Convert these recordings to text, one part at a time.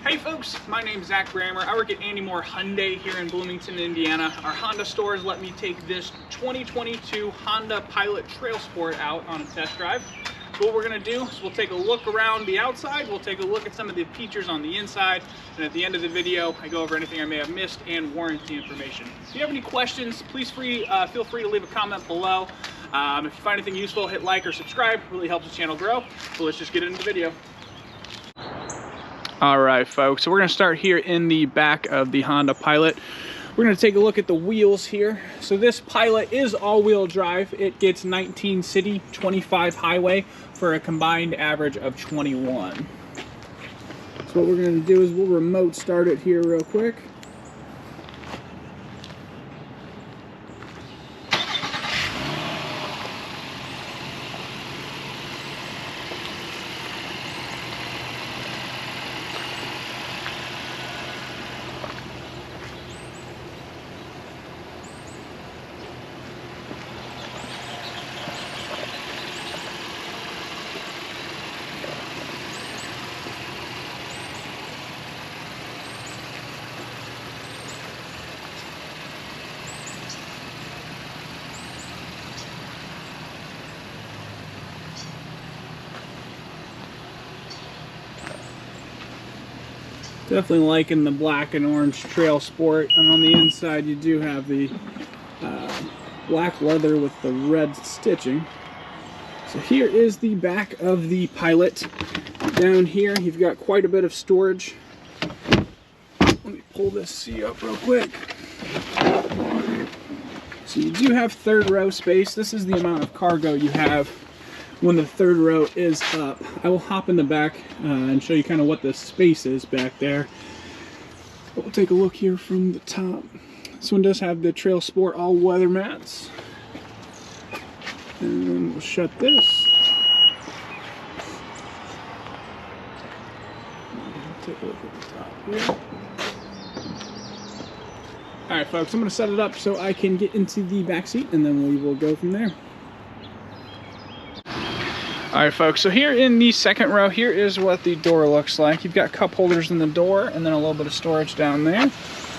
Hey folks, my name is Zach Brammer. I work at Andy Moore Hyundai here in Bloomington, Indiana. Our Honda stores let me take this 2022 Honda Pilot TrailSport out on a test drive. So what we're gonna do is we'll take a look around the outside, we'll take a look at some of the features on the inside, and at the end of the video, I go over anything I may have missed and warranty information. If you have any questions, please feel free to leave a comment below. If you find anything useful, hit like or subscribe. It really helps the channel grow. So let's just get into the video. All right, folks, so we're gonna start here in the back of the Honda Pilot. We're gonna take a look at the wheels here. So this Pilot is all-wheel drive. It gets 19 city, 25 highway for a combined average of 21. So what we're gonna do is we'll remote start it here real quick. Definitely liking the black and orange TrailSport, and on the inside you do have the black leather with the red stitching. So here is the back of the Pilot. Down here you've got quite a bit of storage. Let me pull this seat up real quick. So you do have third row space. This is the amount of cargo you have when the third row is up. I will hop in the back and show you kind of what the space is back there. But we'll take a look here from the top. This one does have the TrailSport all-weather mats. And then we'll shut this. Take a look at the top here. Alright folks, I'm going to set it up so I can get into the back seat and then we will go from there. Alright folks, so here in the second row, here is what the door looks like. You've got cup holders in the door and then a little bit of storage down there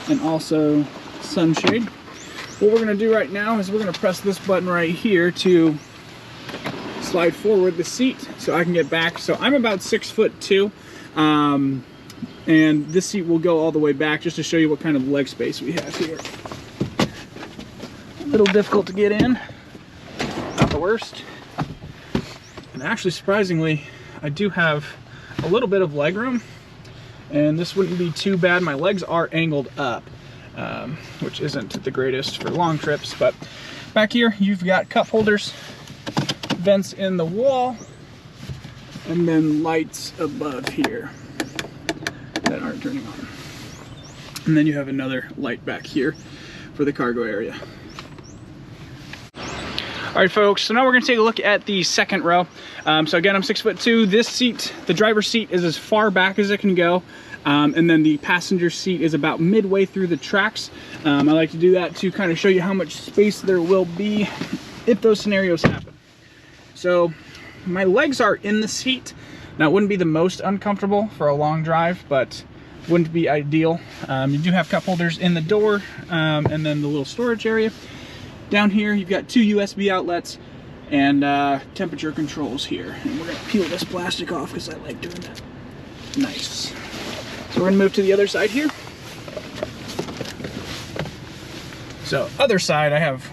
and also sunshade. What we're going to do right now is we're going to press this button right here to slide forward the seat so I can get back. So I'm about 6'2", and this seat will go all the way back just to show you what kind of leg space we have here. A little difficult to get in, not the worst. And actually, surprisingly, I do have a little bit of leg room, and this wouldn't be too bad. My legs are angled up, which isn't the greatest for long trips, but back here you've got cup holders, vents in the wall, and then lights above here that aren't turning on. And then you have another light back here for the cargo area. Alright folks, so now we're going to take a look at the second row. So again, I'm 6'2". This seat, the driver's seat, is as far back as it can go. And then the passenger seat is about midway through the tracks. I like to do that to kind of show you how much space there will be if those scenarios happen. So my legs are in the seat. Now it wouldn't be the most uncomfortable for a long drive, but wouldn't be ideal. You do have cup holders in the door and then the little storage area. Down here you've got 2 USB outlets and temperature controls here. And we're going to peel this plastic off because I like doing that. Nice. So we're going to move to the other side here. So other side, I have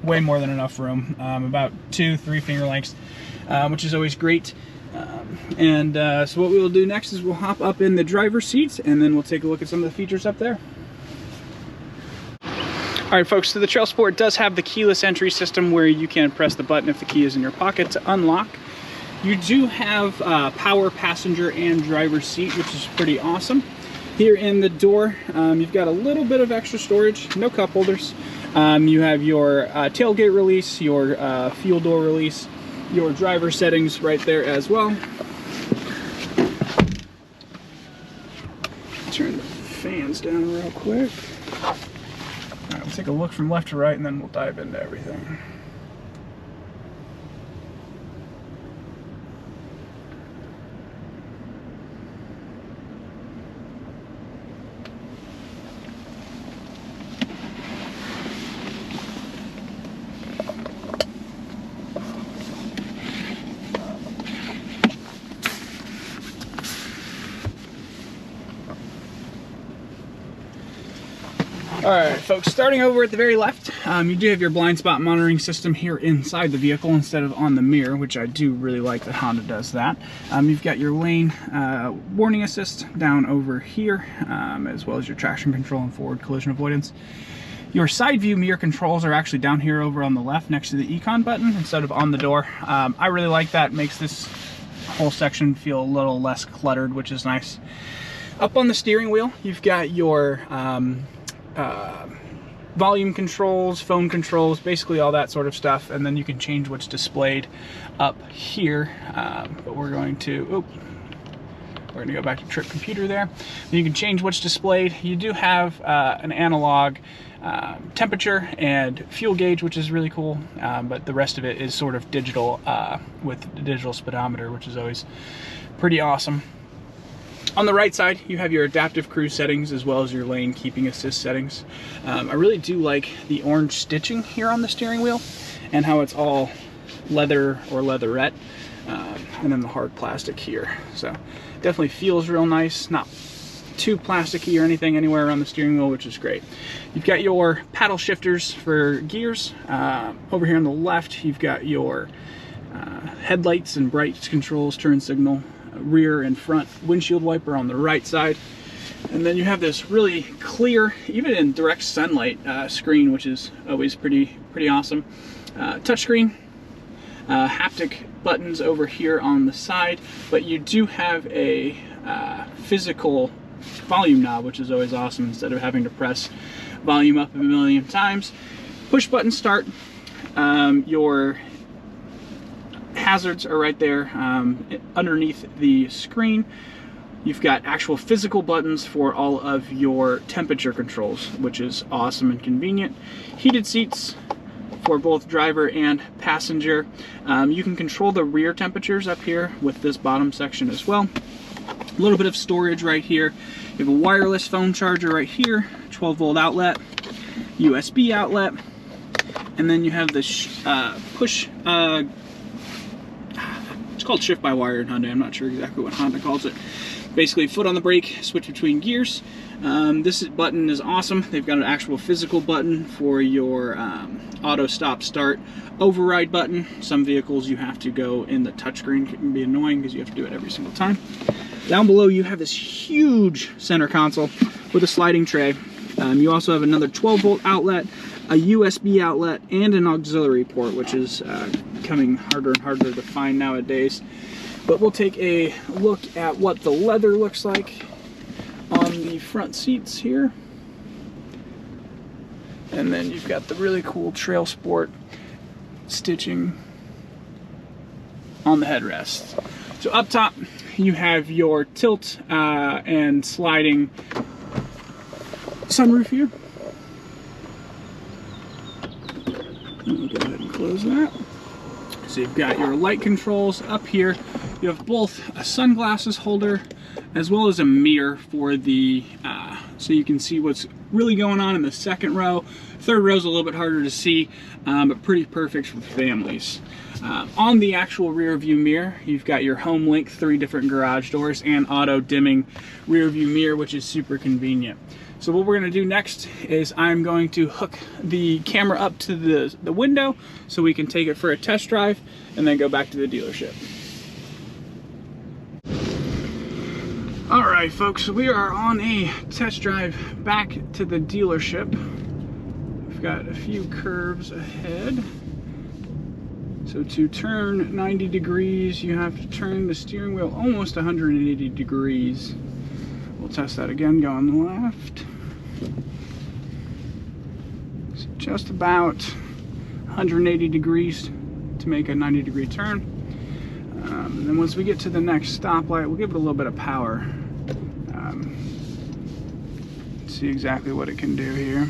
way more than enough room, about 2-3 finger lengths, which is always great. So what we will do next is we'll hop up in the driver's seat and then we'll take a look at some of the features up there. Alright folks, so the TrailSport does have the keyless entry system where you can press the button if the key is in your pocket to unlock. You do have power passenger and driver's seat, which is pretty awesome. Here in the door, you've got a little bit of extra storage, no cup holders. You have your tailgate release, your fuel door release, your driver settings right there as well. Turn the fans down real quick. Alright, we'll take a look from left to right and then we'll dive into everything. All right, folks, starting over at the very left, you do have your blind spot monitoring system here inside the vehicle instead of on the mirror, which I do really like that Honda does that. You've got your lane warning assist down over here, as well as your traction control and forward collision avoidance. Your side view mirror controls are actually down here over on the left next to the econ button instead of on the door. I really like that. It makes this whole section feel a little less cluttered, which is nice. Up on the steering wheel, you've got your volume controls, phone controls, basically all that sort of stuff, and then you can change what's displayed up here. But we're going to go back to trip computer there. You can change what's displayed. You do have an analog temperature and fuel gauge, which is really cool, but the rest of it is sort of digital with the digital speedometer, which is always pretty awesome. On the right side, you have your adaptive cruise settings as well as your lane keeping assist settings. I really do like the orange stitching here on the steering wheel and how it's all leather or leatherette, and then the hard plastic here. So definitely feels real nice, not too plasticky or anything anywhere around the steering wheel, which is great. You've got your paddle shifters for gears. Over here on the left, you've got your headlights and brights controls, turn signal, rear and front windshield wiper on the right side, and then you have this really clear, even in direct sunlight, screen, which is always pretty awesome. Touchscreen, haptic buttons over here on the side, but you do have a physical volume knob, which is always awesome instead of having to press volume up a million times. Push button start. Your hazards are right there underneath the screen. You've got actual physical buttons for all of your temperature controls, which is awesome and convenient. Heated seats for both driver and passenger. You can control the rear temperatures up here with this bottom section as well. A little bit of storage right here. You have a wireless phone charger right here, 12-volt outlet, USB outlet, and then you have this push, it's called shift by wire in Hyundai. I'm not sure exactly what Honda calls it. Basically, foot on the brake, switch between gears. This button is awesome. They've got an actual physical button for your auto stop start override button. Some vehicles you have to go in the touchscreen. It can be annoying because you have to do it every single time. Down below you have this huge center console with a sliding tray. You also have another 12-volt outlet, a USB outlet, and an auxiliary port, which is becoming harder and harder to find nowadays. But we'll take a look at what the leather looks like on the front seats here. And then you've got the really cool TrailSport stitching on the headrest. So up top, you have your tilt and sliding sunroof here. We'll go ahead and close that. So you've got your light controls up here. You have both a sunglasses holder as well as a mirror for the, so you can see what's really going on in the second row. Third row is a little bit harder to see, but pretty perfect for families. On the actual rear view mirror, you've got your home link, 3 different garage doors, and auto dimming rear view mirror, which is super convenient. So what we're going to do next is I'm going to hook the camera up to the window so we can take it for a test drive and then go back to the dealership. All right, folks, we are on a test drive back to the dealership. We've got a few curves ahead. So to turn 90 degrees, you have to turn the steering wheel almost 180 degrees. We'll test that again, go on the left. So just about 180 degrees to make a 90-degree turn. And then once we get to the next stoplight, we'll give it a little bit of power. See exactly what it can do here.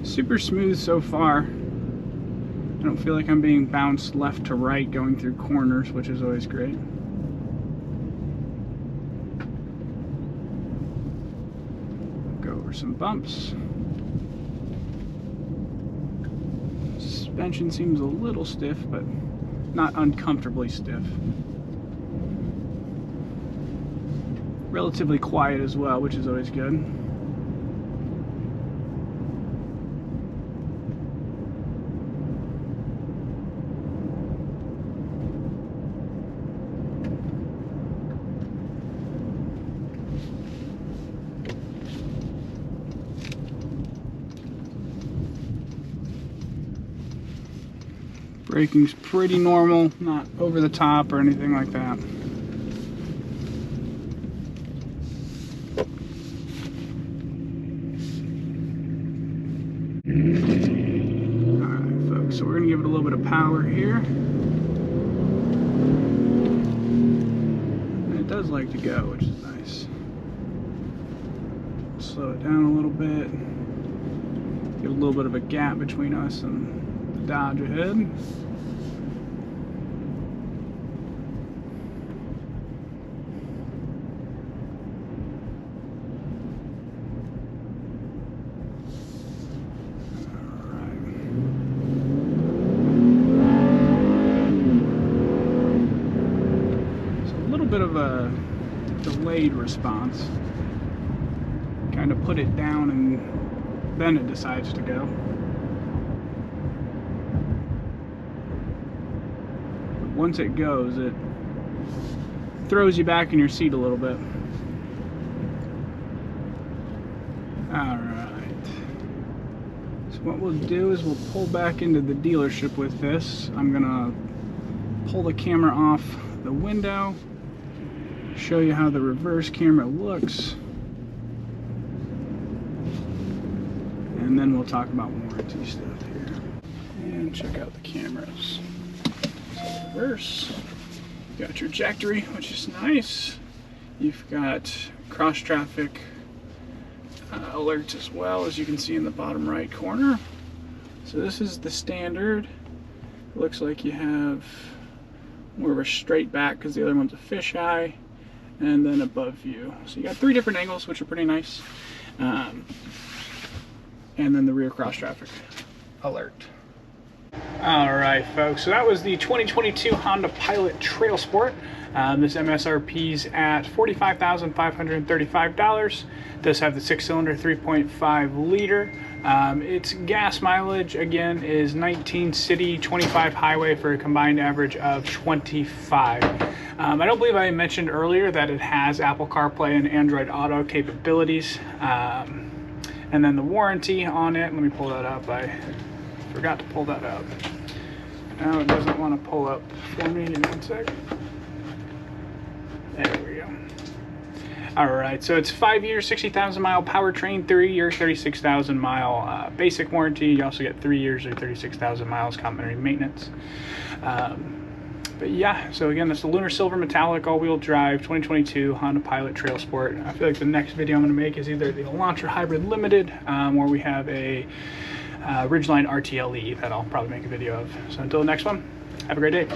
Super smooth so far. I don't feel like I'm being bounced left to right going through corners, which is always great. Go over some bumps. Suspension seems a little stiff, but not uncomfortably stiff. relatively quiet as well, which is always good. Braking's pretty normal, not over the top or anything like that. Alright folks, so we're going to give it a little bit of power here. And it does like to go, which is nice. Slow it down a little bit. Give a little bit of a gap between us and the Dodge ahead. Bit of a delayed response. Kind of put it down and then it decides to go. But once it goes, it throws you back in your seat a little bit. Alright. So what we'll do is we'll pull back into the dealership with this. I'm gonna pull the camera off the window, show you how the reverse camera looks, and then we'll talk about warranty stuff here. And check out the cameras. So reverse, you got your trajectory, which is nice. You've got cross traffic alerts as well, as you can see in the bottom right corner. So this is the standard. It looks like you have more of a straight back because the other one's a fisheye, and then above view. So you got 3 different angles, which are pretty nice. And then the rear cross traffic alert. Alright folks, so that was the 2022 Honda Pilot TrailSport. This MSRP's at $45,535. Does have the 6-cylinder 3.5 liter. Its gas mileage again is 19 city, 25 highway for a combined average of 25. I don't believe I mentioned earlier that it has Apple CarPlay and Android Auto capabilities. And then the warranty on it, let me pull that up. I forgot to pull that up. Now it doesn't want to pull up for me. Give me 1 sec. There we go. Alright, so it's 5 years, 60,000 mile powertrain, 3 years, 36,000 mile basic warranty. You also get 3 years or 36,000 miles complimentary maintenance. But yeah, so again, that's the Lunar Silver Metallic all-wheel drive 2022 Honda Pilot TrailSport. I feel like the next video I'm going to make is either the Elantra Hybrid Limited, or we have a Ridgeline RTLE that I'll probably make a video of. So until the next one, have a great day.